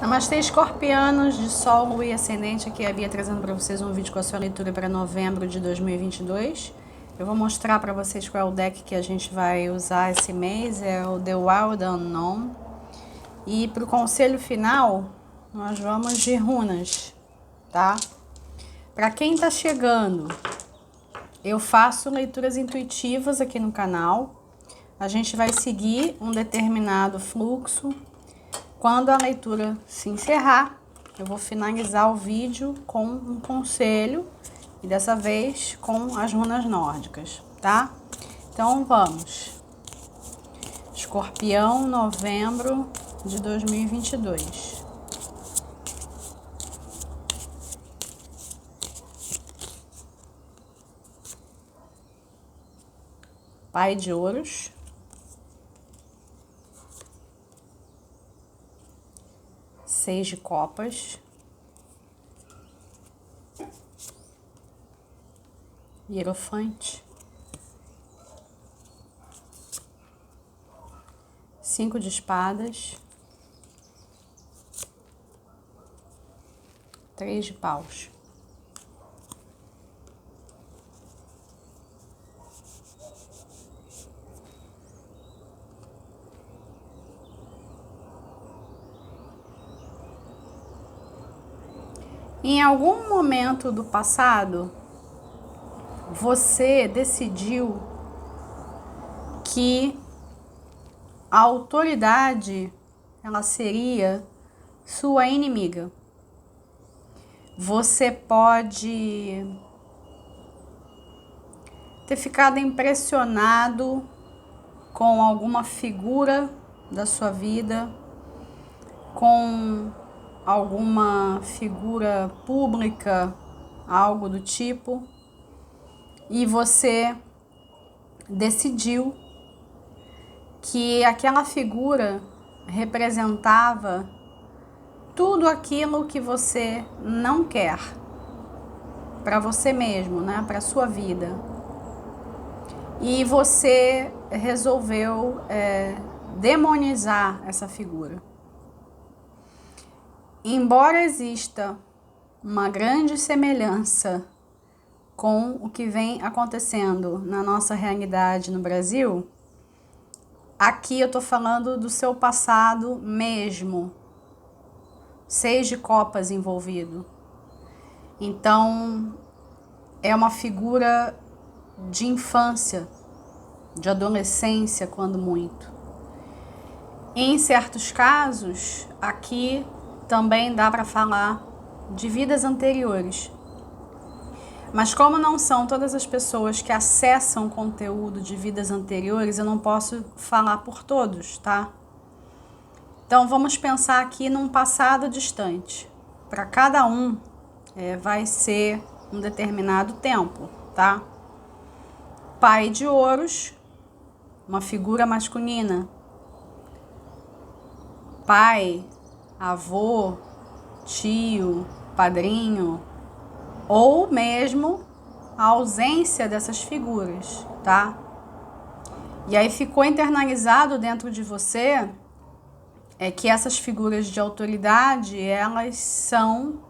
Namastê, escorpianos de Sol, Lua e Ascendente. Aqui é a Bia trazendo para vocês um vídeo com a sua leitura para novembro de 2022. Eu vou mostrar para vocês qual é o deck que a gente vai usar esse mês, é o The Wild Unknown. E para o conselho final, nós vamos de runas, tá? Para quem está chegando, eu faço leituras intuitivas aqui no canal. A gente vai seguir um determinado fluxo. Quando a leitura se encerrar, eu vou finalizar o vídeo com um conselho, e dessa vez com as runas nórdicas, tá? Então vamos. Escorpião, novembro de 2022. Pai de ouros. Seis de copas. Hierofante. Cinco de espadas. Três de paus. Em algum momento do passado, você decidiu que a autoridade, ela seria sua inimiga. Você pode ter ficado impressionado com alguma figura da sua vida, com alguma figura pública, algo do tipo, e você decidiu que aquela figura representava tudo aquilo que você não quer para você mesmo, né, para sua vida. E você resolveu demonizar essa figura. Embora exista uma grande semelhança com o que vem acontecendo na nossa realidade no Brasil, aqui eu tô falando do seu passado mesmo. Seis de copas envolvido. Então, é uma figura de infância, de adolescência, quando muito. Em certos casos, aqui também dá para falar de vidas anteriores. Mas como não são todas as pessoas que acessam conteúdo de vidas anteriores, eu não posso falar por todos, tá? Então vamos pensar aqui num passado distante. Para cada um vai ser um determinado tempo, tá? Pai de ouros, uma figura masculina. Pai, avô, tio, padrinho, ou mesmo a ausência dessas figuras, tá? E aí ficou internalizado dentro de você que essas figuras de autoridade, elas são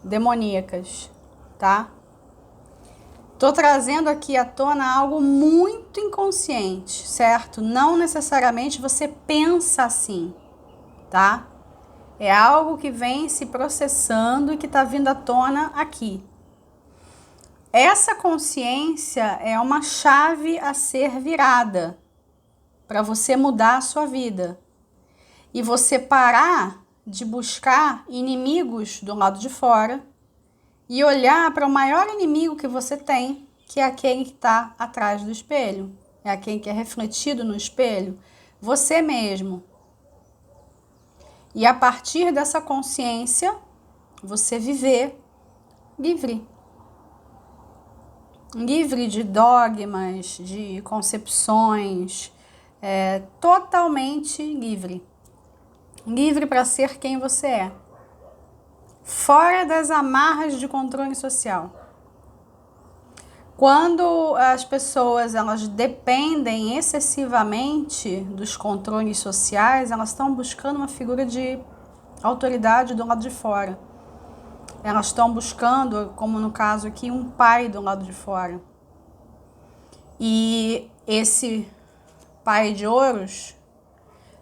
demoníacas, tá? Tô trazendo aqui à tona algo muito inconsciente, certo? Não necessariamente você pensa assim, tá? É algo que vem se processando e que tá vindo à tona aqui. Essa consciência é uma chave a ser virada para você mudar a sua vida. E você parar de buscar inimigos do lado de fora e olhar para o maior inimigo que você tem, que é aquele que está atrás do espelho, é aquele que é refletido no espelho, você mesmo. E a partir dessa consciência, você viver livre. Livre de dogmas, de concepções, totalmente livre. Livre para ser quem você é. Fora das amarras de controle social. Quando as pessoas elas dependem excessivamente dos controles sociais, elas estão buscando uma figura de autoridade do lado de fora. Elas estão buscando, como no caso aqui, um pai do lado de fora. E esse pai de ouros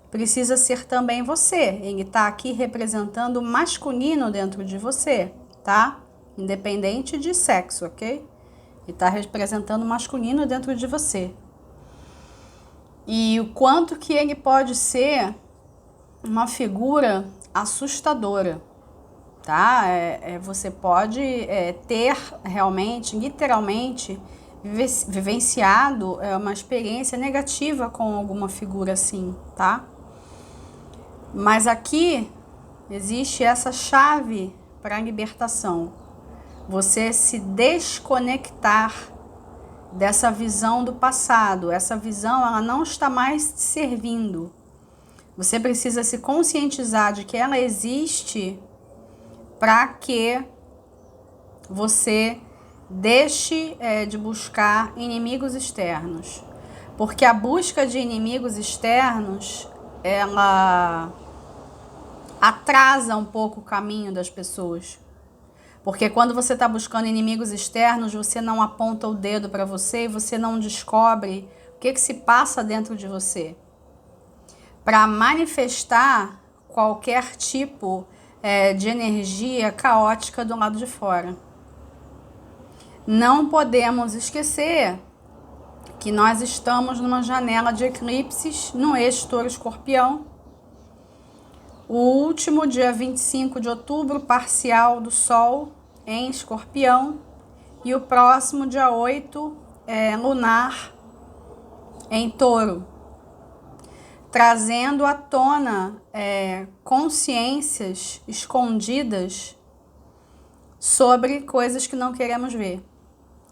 precisa ser também você. Ele está aqui representando o masculino dentro de você, tá? Independente de sexo, ok? Ele está representando o masculino dentro de você. E o quanto que ele pode ser uma figura assustadora, tá? Você pode ter realmente, literalmente, vivenciado uma experiência negativa com alguma figura assim, tá? Mas aqui existe essa chave para a libertação. Você se desconectar dessa visão do passado. Essa visão, ela não está mais te servindo. Você precisa se conscientizar de que ela existe para que você deixe de buscar inimigos externos. Porque a busca de inimigos externos, ela atrasa um pouco o caminho das pessoas. Porque quando você está buscando inimigos externos, você não aponta o dedo para você e você não descobre o que se passa dentro de você. Para manifestar qualquer tipo de energia caótica do lado de fora. Não podemos esquecer que nós estamos numa janela de eclipses no eixo Touro-Escorpião. O último, dia 25 de outubro, parcial do Sol em Escorpião. E o próximo, dia 8, lunar em Touro. Trazendo à tona consciências escondidas sobre coisas que não queremos ver.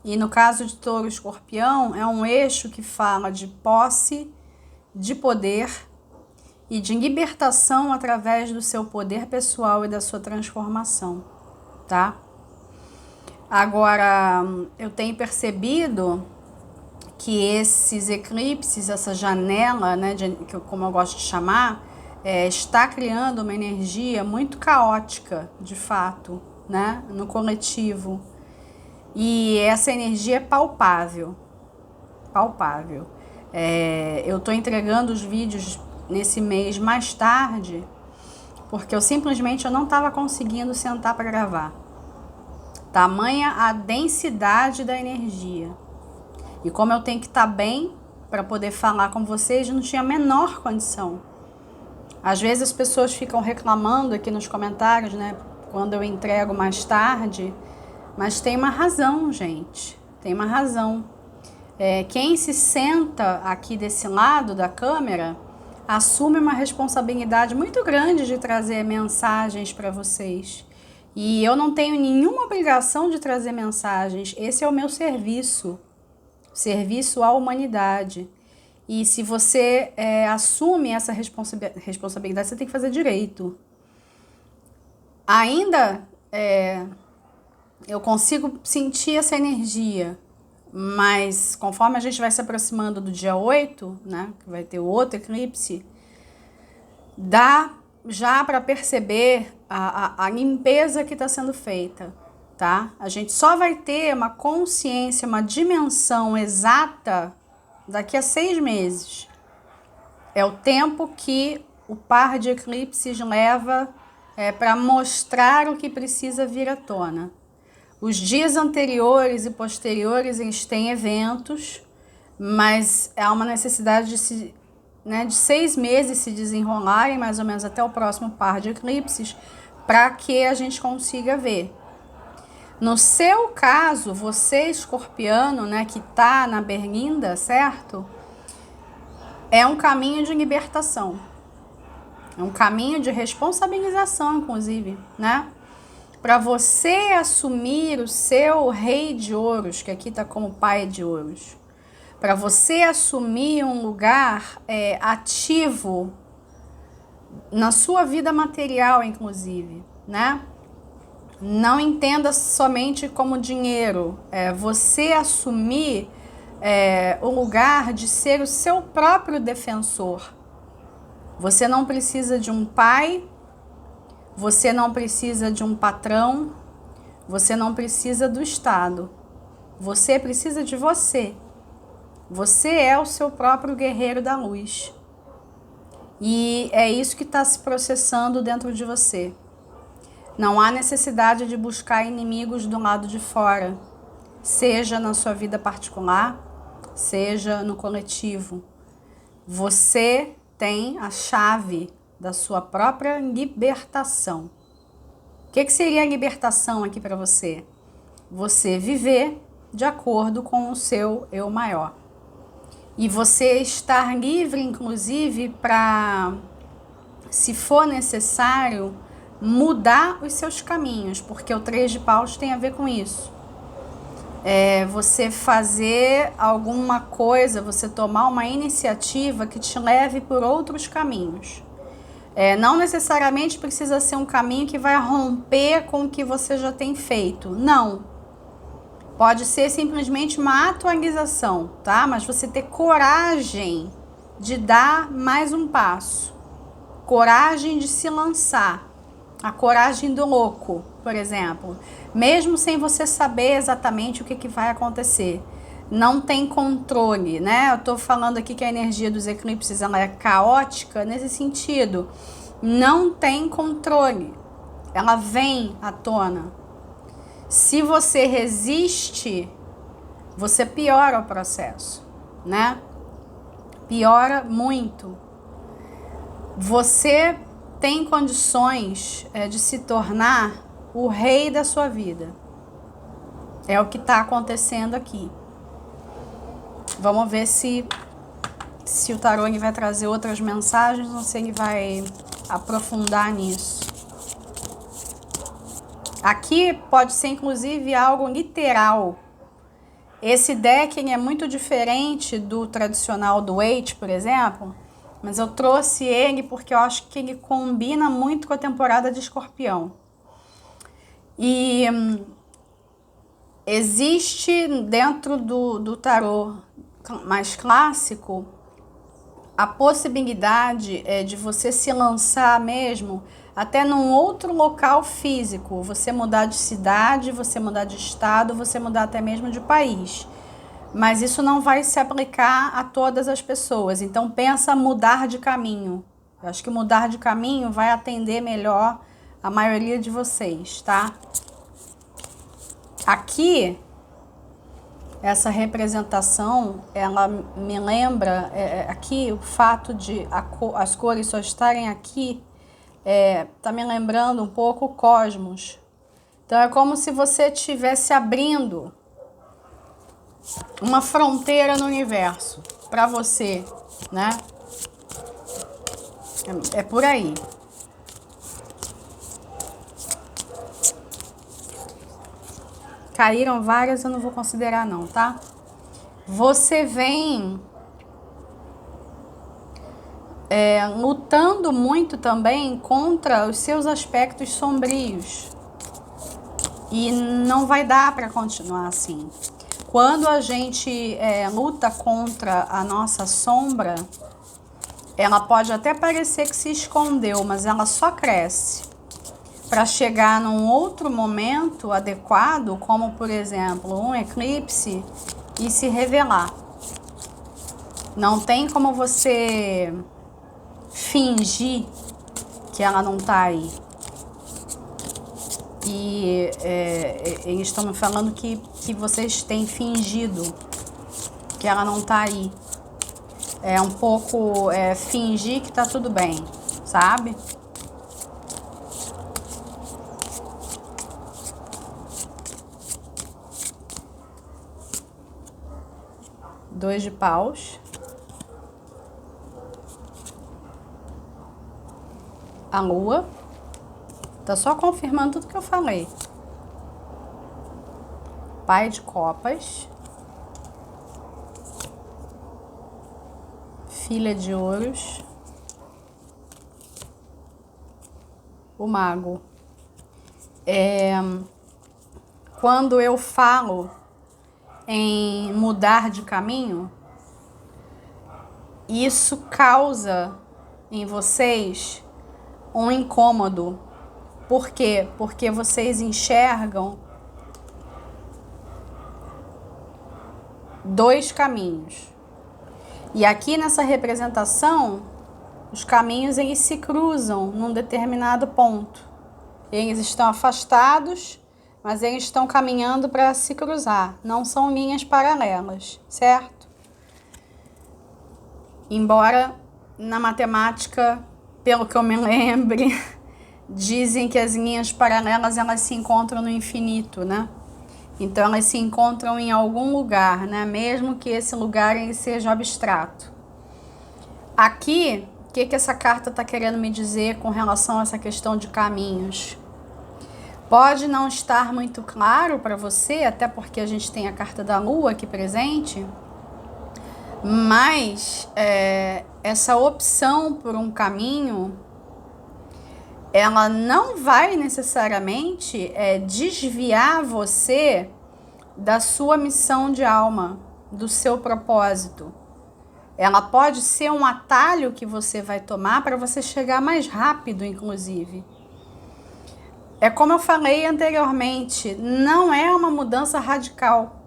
E no caso de Touro-Escorpião, é um eixo que fala de posse, de poder e de libertação através do seu poder pessoal e da sua transformação, tá? Agora, eu tenho percebido que esses eclipses, essa janela, né, como eu gosto de chamar, está criando uma energia muito caótica, de fato, né, no coletivo. E essa energia é palpável. Palpável. Eu estou entregando os vídeos nesse mês mais tarde, porque eu não estava conseguindo sentar para gravar. Tamanha a densidade da energia. E como eu tenho que estar bem para poder falar com vocês, não tinha a menor condição. Às vezes as pessoas ficam reclamando aqui nos comentários, né, quando eu entrego mais tarde, mas tem uma razão, gente. Tem uma razão. Quem se senta aqui desse lado da câmera assume uma responsabilidade muito grande de trazer mensagens para vocês. E eu não tenho nenhuma obrigação de trazer mensagens. Esse é o meu serviço. Serviço à humanidade. E se você assume essa responsabilidade, você tem que fazer direito. Ainda eu consigo sentir essa energia, mas conforme a gente vai se aproximando do dia 8, né, que vai ter outro eclipse, dá já para perceber a limpeza que está sendo feita, tá? A gente só vai ter uma consciência, uma dimensão exata daqui a 6 meses. É o tempo que o par de eclipses leva para mostrar o que precisa vir à tona. Os dias anteriores e posteriores, eles têm eventos, mas há uma necessidade de 6 meses se desenrolarem, mais ou menos até o próximo par de eclipses, para que a gente consiga ver. No seu caso, você escorpiano, né, que está na berlinda, certo? É um caminho de libertação. É um caminho de responsabilização, inclusive, né? Para você assumir o seu rei de ouros, que aqui está como pai de ouros, para você assumir um lugar ativo na sua vida material, inclusive, né? Não entenda somente como dinheiro, você assumir o lugar de ser o seu próprio defensor. Você não precisa de um pai Você não precisa de um patrão, você não precisa do Estado. Você precisa de você. Você é o seu próprio guerreiro da luz. E é isso que está se processando dentro de você. Não há necessidade de buscar inimigos do lado de fora, seja na sua vida particular, seja no coletivo. Você tem a chave da sua própria libertação. O que seria a libertação aqui para você? Você viver de acordo com o seu eu maior. E você estar livre, inclusive, para, se for necessário, mudar os seus caminhos, porque o 3 de paus tem a ver com isso. Você fazer alguma coisa, você tomar uma iniciativa que te leve por outros caminhos. Não necessariamente precisa ser um caminho que vai romper com o que você já tem feito. Não. Pode ser simplesmente uma atualização, tá? Mas você ter coragem de dar mais um passo. Coragem de se lançar. A coragem do louco, por exemplo. Mesmo sem você saber exatamente o que vai acontecer. Não tem controle, né? Eu tô falando aqui que a energia dos eclipses ela é caótica nesse sentido. Não tem controle. Ela vem à tona. Se você resiste, você piora o processo, né? Piora muito. Você tem condições de se tornar o rei da sua vida. É o que está acontecendo aqui. Vamos ver se o tarô vai trazer outras mensagens ou se ele vai aprofundar nisso. Aqui pode ser inclusive algo literal. Esse deck é muito diferente do tradicional do Eight, por exemplo, mas eu trouxe ele porque eu acho que ele combina muito com a temporada de Escorpião. E existe dentro do tarô mais clássico a possibilidade de você se lançar mesmo até num outro local físico, você mudar de cidade, você mudar de estado, você mudar até mesmo de país. Mas isso não vai se aplicar a todas as pessoas, então pensa mudar de caminho. Eu acho que mudar de caminho vai atender melhor a maioria de vocês, tá? Aqui, essa representação, ela me lembra, aqui o fato de as cores só estarem aqui, tá me lembrando um pouco o cosmos. Então é como se você estivesse abrindo uma fronteira no universo para você, né? É por aí. Caíram várias, eu não vou considerar não, tá? Você vem lutando muito também contra os seus aspectos sombrios. E não vai dar para continuar assim. Quando a gente luta contra a nossa sombra, ela pode até parecer que se escondeu, mas ela só cresce para chegar num outro momento adequado, como por exemplo um eclipse, e se revelar. Não tem como você fingir que ela não tá aí. E eles estão me falando que vocês têm fingido que ela não tá aí. É um pouco fingir que tá tudo bem, sabe? Dois de paus. A lua. Tá só confirmando tudo que eu falei. Pai de copas. Filha de ouros. O mago. Quando eu falo em mudar de caminho, isso causa em vocês um incômodo, Por quê? Porque vocês enxergam dois caminhos. E aqui nessa representação, os caminhos eles se cruzam num determinado ponto. Eles estão afastados, mas eles estão caminhando para se cruzar. Não são linhas paralelas, certo? Embora na matemática, pelo que eu me lembre, dizem que as linhas paralelas elas se encontram no infinito, né? Então elas se encontram em algum lugar, né? Mesmo que esse lugar ele seja abstrato. Aqui, o que essa carta está querendo me dizer com relação a essa questão de caminhos? Pode não estar muito claro para você, até porque a gente tem a carta da Lua aqui presente, mas essa opção por um caminho, ela não vai necessariamente desviar você da sua missão de alma, do seu propósito. Ela pode ser um atalho que você vai tomar para você chegar mais rápido, inclusive. É como eu falei anteriormente, não é uma mudança radical.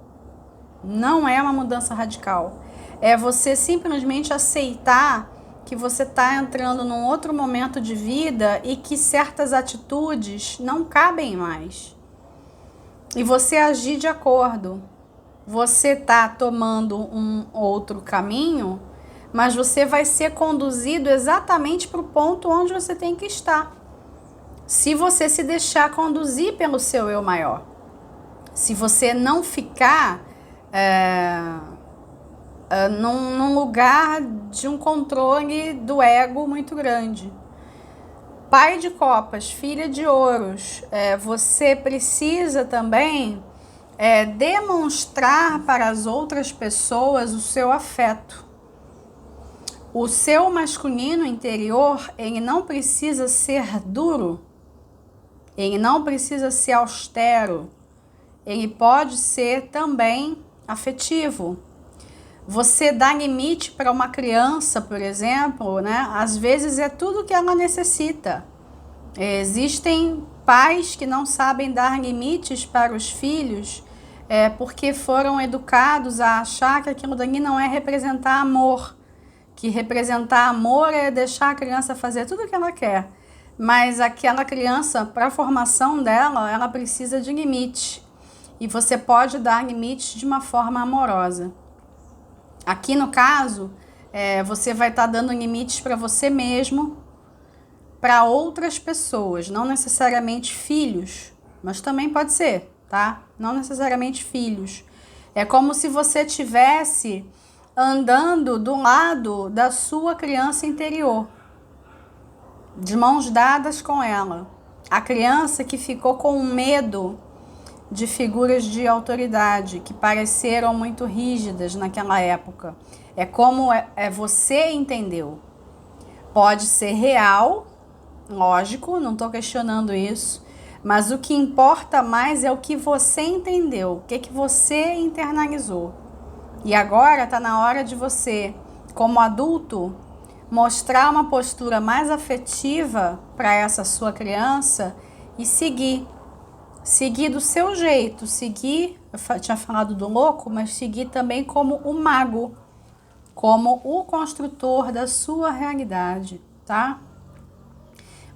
Não é uma mudança radical. É você simplesmente aceitar que você está entrando num outro momento de vida e que certas atitudes não cabem mais. E você agir de acordo. Você está tomando um outro caminho, mas você vai ser conduzido exatamente para o ponto onde você tem que estar. Se você se deixar conduzir pelo seu eu maior. Se você não ficar num lugar de um controle do ego muito grande. Pai de copas, filha de ouros, você precisa também demonstrar para as outras pessoas o seu afeto. O seu masculino interior, ele não precisa ser duro, ele não precisa ser austero, ele pode ser também afetivo. Você dá limite para uma criança, por exemplo, né? Às vezes é tudo que ela necessita. Existem pais que não sabem dar limites para os filhos porque foram educados a achar que aquilo dali não é representar amor. Que representar amor é deixar a criança fazer tudo o que ela quer. Mas aquela criança, para a formação dela, ela precisa de limite. E você pode dar limites de uma forma amorosa. Aqui no caso, você vai estar dando limites para você mesmo, para outras pessoas, não necessariamente filhos, mas também pode ser, tá? Não necessariamente filhos. É como se você tivesse andando do lado da sua criança interior, de mãos dadas com ela. A criança que ficou com medo de figuras de autoridade que pareceram muito rígidas naquela época. É como você entendeu. Pode ser real, lógico, não estou questionando isso, mas o que importa mais é o que você entendeu, o que você internalizou. E agora está na hora de você, como adulto, mostrar uma postura mais afetiva para essa sua criança e seguir do seu jeito, eu tinha falado do louco, mas seguir também como o mago, como o construtor da sua realidade, tá?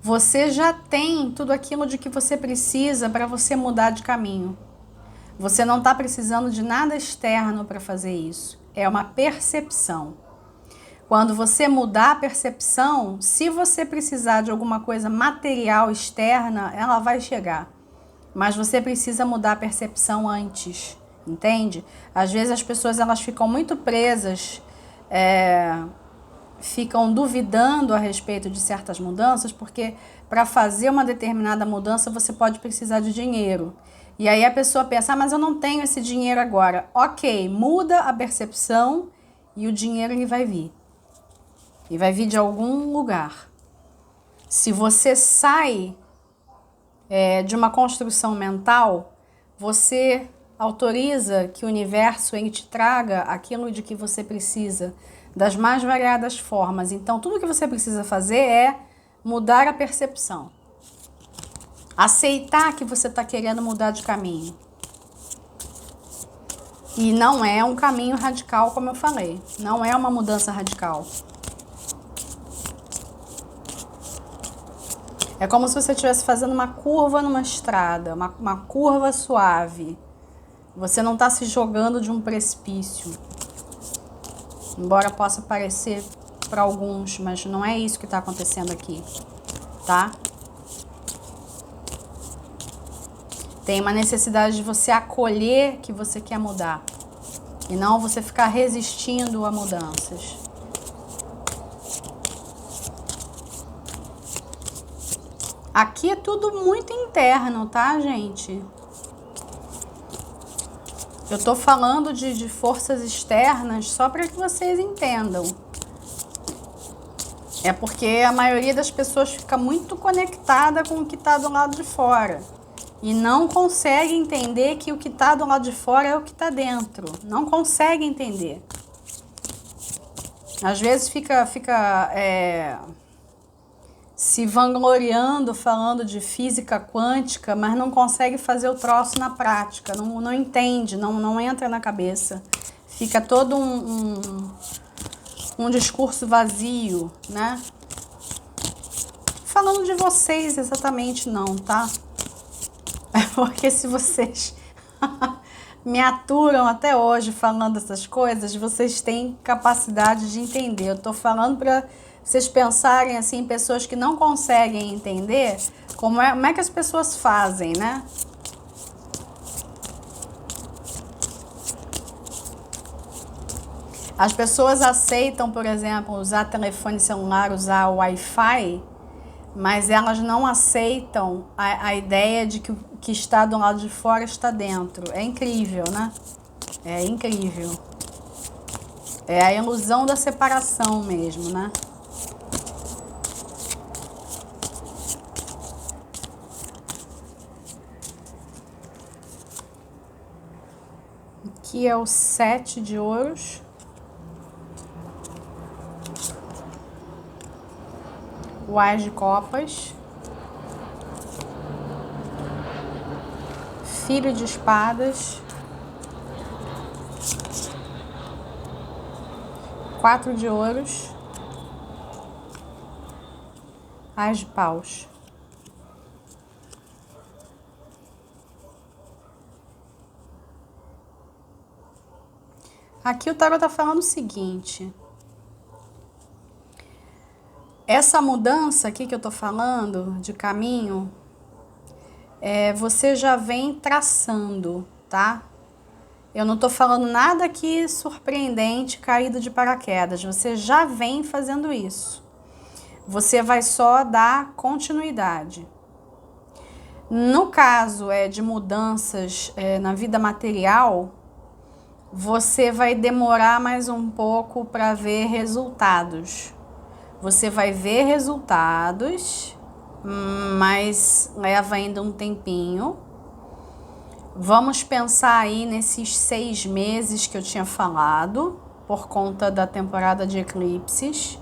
Você já tem tudo aquilo de que você precisa para você mudar de caminho. Você não está precisando de nada externo para fazer isso. É uma percepção. Quando você mudar a percepção, se você precisar de alguma coisa material externa, ela vai chegar. Mas você precisa mudar a percepção antes, entende? Às vezes as pessoas elas ficam muito presas, ficam duvidando a respeito de certas mudanças, porque para fazer uma determinada mudança você pode precisar de dinheiro. E aí a pessoa pensa, mas eu não tenho esse dinheiro agora. Ok, muda a percepção e o dinheiro ele vai vir. E vai vir de algum lugar. Se você sai de uma construção mental, você autoriza que o universo ele te traga aquilo de que você precisa, das mais variadas formas. Então, tudo que você precisa fazer é mudar a percepção. Aceitar que você está querendo mudar de caminho. E não é um caminho radical, como eu falei. Não é uma mudança radical. É como se você estivesse fazendo uma curva numa estrada, uma curva suave. Você não está se jogando de um precipício. Embora possa parecer para alguns, mas não é isso que está acontecendo aqui, tá? Tem uma necessidade de você acolher que você quer mudar. E não você ficar resistindo a mudanças. Aqui é tudo muito interno, tá, gente? Eu tô falando de forças externas só para que vocês entendam. É porque a maioria das pessoas fica muito conectada com o que tá do lado de fora. E não consegue entender que o que tá do lado de fora é o que tá dentro. Não consegue entender. Às vezes fica se vangloriando, falando de física quântica, mas não consegue fazer o troço na prática. Não entende, não entra na cabeça. Fica todo um discurso vazio, né? Falando de vocês exatamente não, tá? Porque se vocês me aturam até hoje falando essas coisas, vocês têm capacidade de entender. Eu tô falando para vocês pensarem assim, em pessoas que não conseguem entender como é que as pessoas fazem, né? As pessoas aceitam, por exemplo, usar telefone celular, usar Wi-Fi, mas elas não aceitam a ideia de que o que está do lado de fora está dentro. É incrível, né? É incrível. É a ilusão da separação mesmo, né? Aqui é o 7 de ouros. O As de copas. Filho de espadas. 4 de ouros. As de paus. Aqui o tarot tá falando o seguinte. Essa mudança aqui que eu tô falando de caminho, você já vem traçando, tá? Eu não tô falando nada aqui surpreendente, caído de paraquedas. Você já vem fazendo isso. Você vai só dar continuidade. No caso de mudanças na vida material, você vai demorar mais um pouco para ver resultados. Você vai ver resultados, mas leva ainda um tempinho. Vamos pensar aí nesses 6 meses que eu tinha falado, por conta da temporada de eclipses.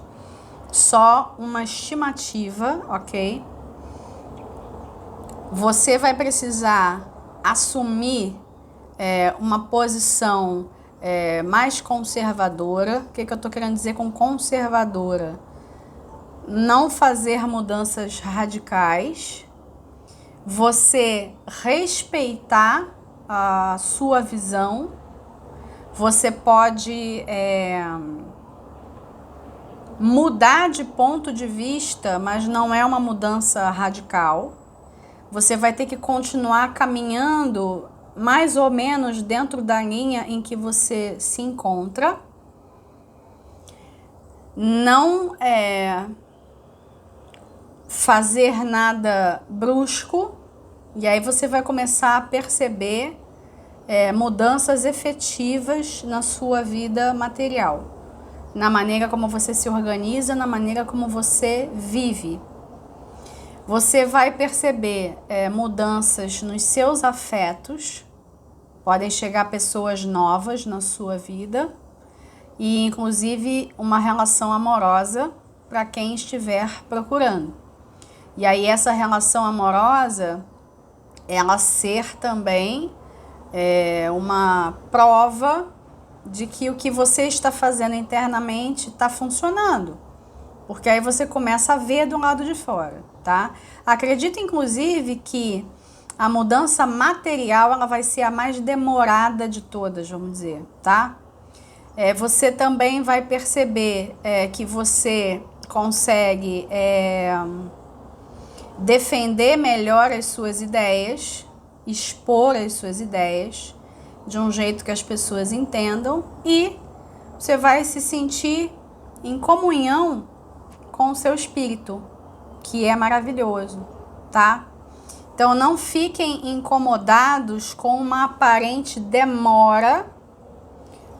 Só uma estimativa, ok? Você vai precisar assumir uma posição mais conservadora. O que eu tô querendo dizer com conservadora? Não fazer mudanças radicais, você respeitar a sua visão, você pode mudar de ponto de vista, mas não é uma mudança radical. Você vai ter que continuar caminhando mais ou menos dentro da linha em que você se encontra. Não fazer nada brusco, e aí você vai começar a perceber mudanças efetivas na sua vida material, na maneira como você se organiza, na maneira como você vive. Você vai perceber mudanças nos seus afetos, podem chegar pessoas novas na sua vida, e inclusive uma relação amorosa para quem estiver procurando. E aí essa relação amorosa, ela ser também uma prova de que o que você está fazendo internamente está funcionando. Porque aí você começa a ver do lado de fora, tá? Acredito, inclusive, que a mudança material, ela vai ser a mais demorada de todas, vamos dizer, tá? Você também vai perceber que você consegue defender melhor as suas ideias, expor as suas ideias de um jeito que as pessoas entendam, e você vai se sentir em comunhão com o seu espírito, que é maravilhoso, tá? Então não fiquem incomodados com uma aparente demora.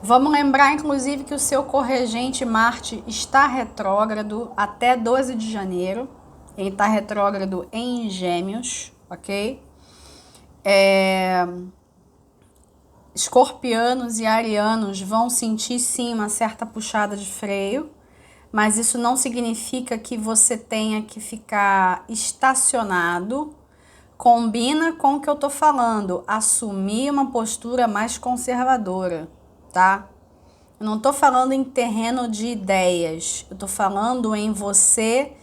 Vamos lembrar, inclusive, que o seu corregente Marte está retrógrado até 12 de janeiro. Ele está retrógrado em Gêmeos, ok? Escorpianos e arianos vão sentir, sim, uma certa puxada de freio, mas isso não significa que você tenha que ficar estacionado. Combina com o que eu tô falando, assumir uma postura mais conservadora, tá? Eu não tô falando em terreno de ideias, eu tô falando em você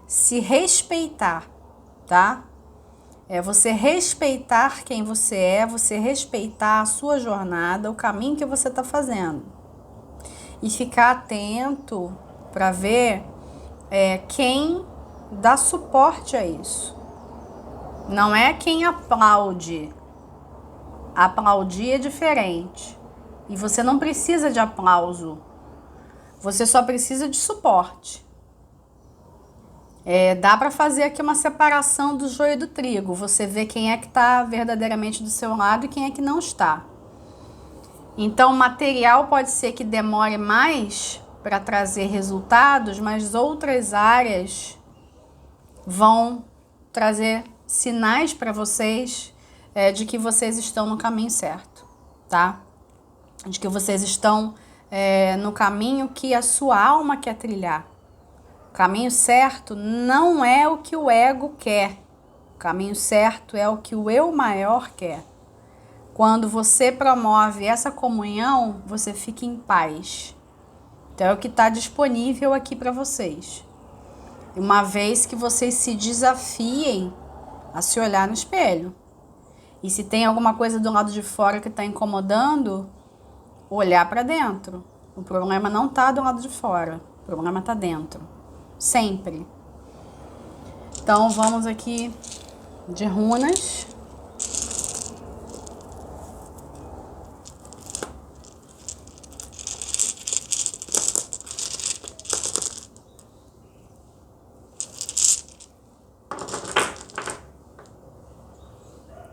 se respeitar, tá? É você respeitar quem você respeitar a sua jornada, o caminho que você tá fazendo. E ficar atento para ver quem dá suporte a isso. Não é quem aplaude. Aplaudir é diferente. E você não precisa de aplauso. Você só precisa de suporte. Dá para fazer aqui uma separação do joio e do trigo. Você vê quem é que está verdadeiramente do seu lado e quem é que não está. Então, o material pode ser que demore mais para trazer resultados, mas outras áreas vão trazer sinais para vocês de que vocês estão no caminho certo, tá? De que vocês estão no caminho que a sua alma quer trilhar. O caminho certo não é o que o ego quer. O caminho certo é o que o eu maior quer. Quando você promove essa comunhão, você fica em paz. Então é o que está disponível aqui para vocês. Uma vez que vocês se desafiem a se olhar no espelho. E se tem alguma coisa do lado de fora que está incomodando, olhar para dentro. O problema não está do lado de fora, o problema está dentro. Sempre. Então vamos aqui de runas.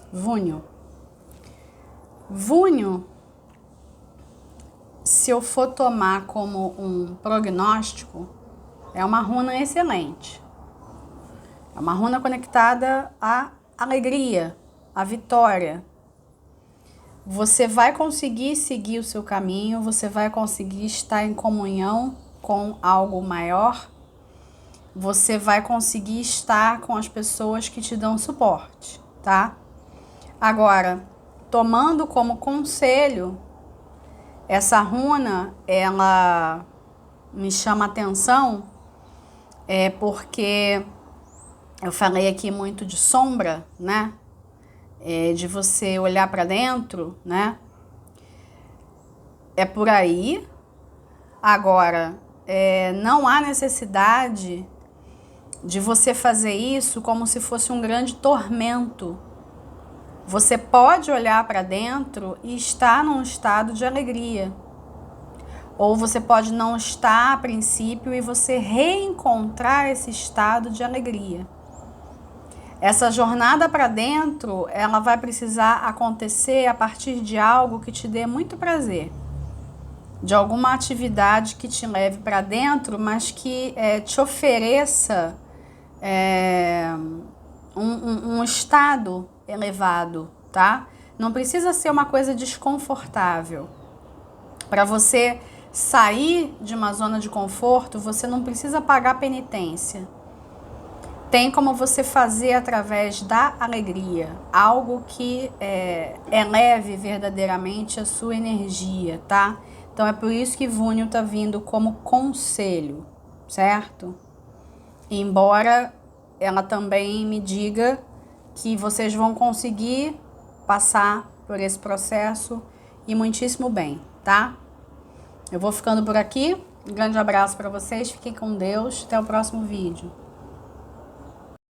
Vunho. Vunho, se eu for tomar como um prognóstico, é uma runa excelente. É uma runa conectada à alegria, à vitória. Você vai conseguir seguir o seu caminho, você vai conseguir estar em comunhão com algo maior, você vai conseguir estar com as pessoas que te dão suporte, tá? Agora, tomando como conselho, essa runa, ela me chama a atenção, porque eu falei aqui muito de sombra, né? De você olhar para dentro, né? É por aí. Agora, não há necessidade de você fazer isso como se fosse um grande tormento. Você pode olhar para dentro e estar num estado de alegria. Ou você pode não estar a princípio e você reencontrar esse estado de alegria. Essa jornada para dentro, ela vai precisar acontecer a partir de algo que te dê muito prazer. De alguma atividade que te leve para dentro, mas que te ofereça um estado elevado, tá? Não precisa ser uma coisa desconfortável. Para você sair de uma zona de conforto, você não precisa pagar penitência. tem como você fazer através da alegria, algo que eleve verdadeiramente a sua energia, tá? Então é por isso que Vúnio tá vindo como conselho, certo? Embora ela também me diga que vocês vão conseguir passar por esse processo e muitíssimo bem, tá? Eu vou ficando por aqui. Um grande abraço para vocês, fiquem com Deus, até o próximo vídeo.